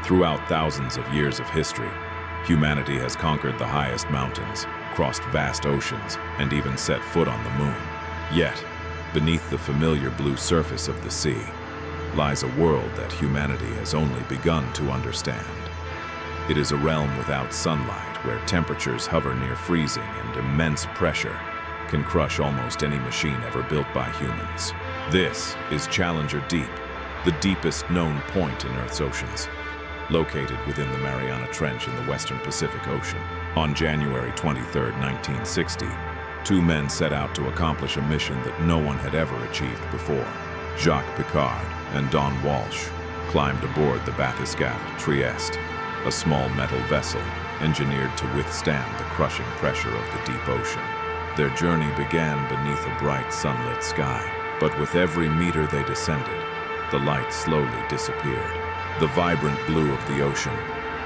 Throughout thousands of years of history, humanity has conquered the highest mountains, crossed vast oceans, and even set foot on the moon. Yet, beneath the familiar blue surface of the sea, lies a world that humanity has only begun to understand. It is a realm without sunlight, where temperatures hover near freezing and immense pressure can crush almost any machine ever built by humans. This is Challenger Deep, the deepest known point in Earth's oceans, located within the Mariana Trench in the western Pacific Ocean. On January 23, 1960, two men set out to accomplish a mission that no one had ever achieved before. Jacques Piccard and Walsh climbed aboard the Bathyscaphe, Trieste, a small metal vessel engineered to withstand the crushing pressure of the deep ocean. Their journey began beneath a bright sunlit sky, but with every meter they descended, the light slowly disappeared. The vibrant blue of the ocean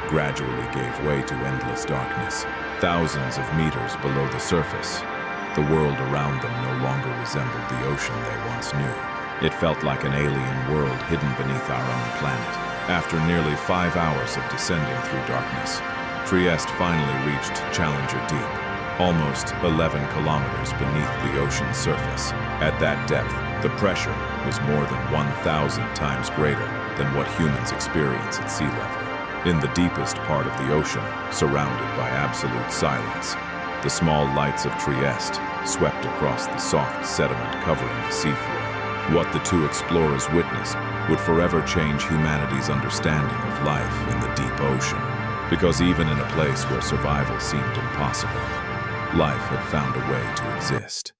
gradually gave way to endless darkness. Thousands of meters below the surface, the world around them no longer resembled the ocean they once knew. It felt like an alien world hidden beneath our own planet. After nearly 5 hours of descending through darkness, Trieste finally reached Challenger Deep, almost 11 kilometers beneath the ocean's surface. At that depth, the pressure was more than 1,000 times greater than what humans experience at sea level. In the deepest part of the ocean, surrounded by absolute silence, the small lights of Trieste swept across the soft sediment covering the seafloor. What the two explorers witnessed would forever change humanity's understanding of life in the deep ocean. Because even in a place where survival seemed impossible, life had found a way to exist.